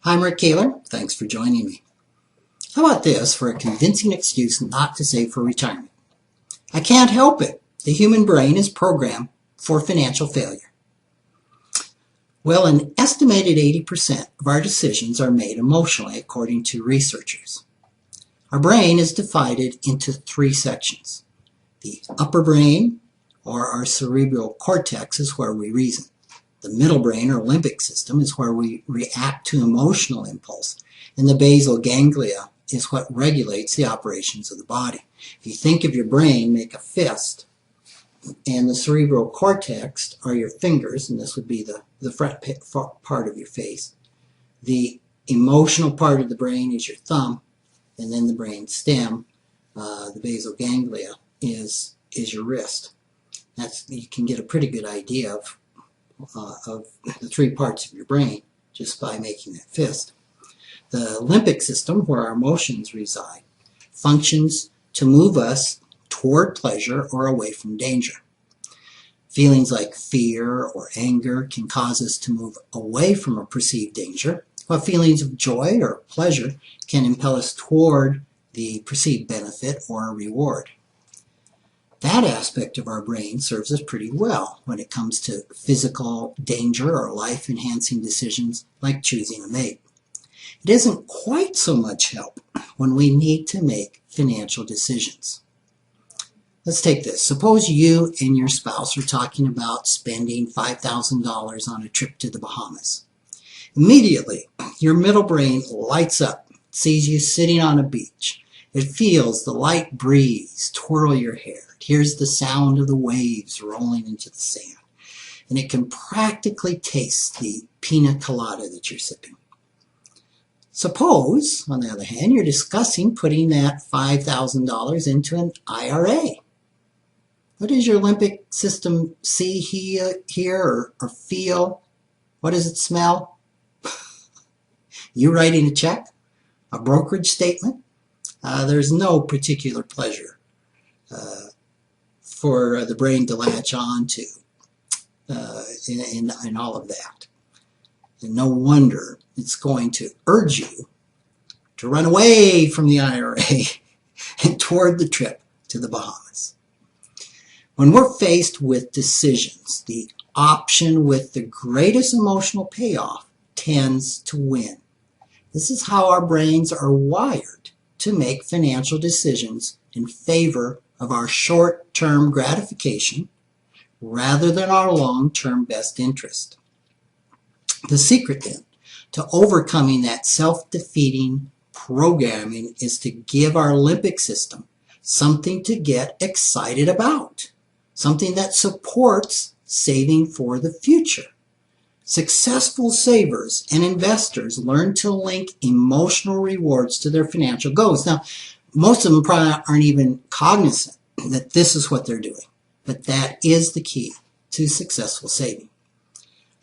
Hi, I'm Rick Kaler. Thanks for joining me. How about this for a convincing excuse not to save for retirement? I can't help it. The human brain is programmed for financial failure. Well, an estimated 80% of our decisions are made emotionally, according to researchers. Our brain is divided into three sections. The upper brain, or our cerebral cortex, is where we reason. The middle brain, or limbic system, is where we react to emotional impulse. And the basal ganglia is what regulates the operations of the body. If you think of your brain, make a fist, and the cerebral cortex are your fingers, and this would be the front part of your face. The emotional part of the brain is your thumb, and then the brain stem, the basal ganglia, is your wrist. You can get a pretty good idea of the three parts of your brain just by making that fist. The limbic system, where our emotions reside, functions to move us toward pleasure or away from danger. Feelings like fear or anger can cause us to move away from a perceived danger, while feelings of joy or pleasure can impel us toward the perceived benefit or reward. That aspect of our brain serves us pretty well when it comes to physical danger or life-enhancing decisions like choosing a mate. It isn't quite so much help when we need to make financial decisions. Let's take this. Suppose you and your spouse are talking about spending $5,000 on a trip to the Bahamas. Immediately, your middle brain lights up, sees you sitting on a beach. It feels the light breeze twirl your hair. It hears the sound of the waves rolling into the sand. And it can practically taste the pina colada that you're sipping. Suppose, on the other hand, you're discussing putting that $5,000 into an IRA. What does your limbic system see, hear, or feel? What does it smell? You writing a check? A brokerage statement? There's no particular pleasure for the brain to latch on to in all of that. And no wonder it's going to urge you to run away from the IRA and toward the trip to the Bahamas. When we're faced with decisions, the option with the greatest emotional payoff tends to win. This is how our brains are wired to make financial decisions in favor of our short-term gratification rather than our long-term best interest. The secret, then, to overcoming that self-defeating programming is to give our limbic system something to get excited about, something that supports saving for the future. Successful savers and investors learn to link emotional rewards to their financial goals. Now, most of them probably aren't even cognizant that this is what they're doing, but that is the key to successful saving.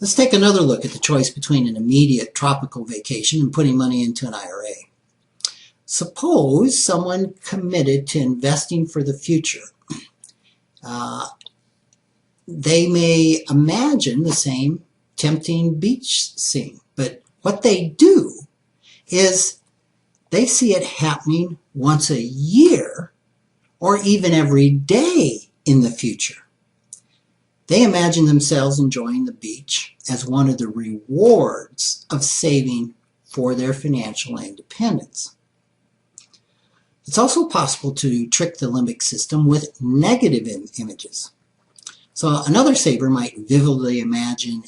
Let's take another look at the choice between an immediate tropical vacation and putting money into an IRA. Suppose someone committed to investing for the future. They may imagine the same tempting beach scene, but what they do is they see it happening once a year or even every day in the future. They imagine themselves enjoying the beach as one of the rewards of saving for their financial independence. It's also possible to trick the limbic system with negative images. So another saver might vividly imagine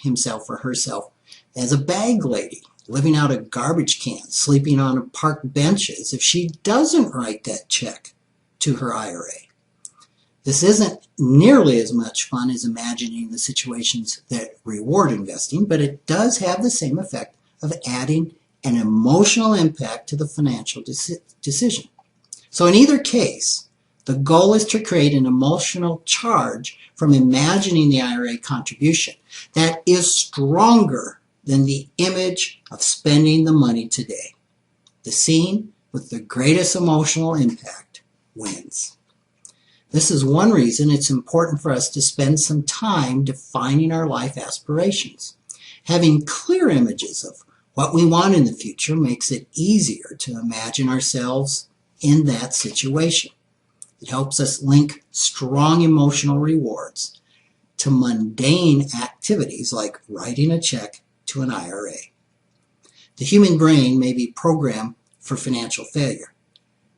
himself or herself as a bag lady, living out of garbage cans, sleeping on park benches if she doesn't write that check to her IRA. This isn't nearly as much fun as imagining the situations that reward investing, but it does have the same effect of adding an emotional impact to the financial decision. So in either case, the goal is to create an emotional charge from imagining the IRA contribution that is stronger than the image of spending the money today. The scene with the greatest emotional impact wins. This is one reason it's important for us to spend some time defining our life aspirations. Having clear images of What we want in the future makes it easier to imagine ourselves in that situation. It helps us link strong emotional rewards to mundane activities like writing a check to an IRA. The human brain may be programmed for financial failure,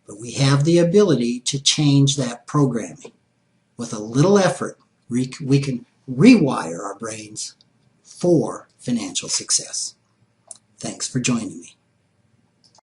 but we have the ability to change that programming. With a little effort, we can rewire our brains for financial success. Thanks for joining me.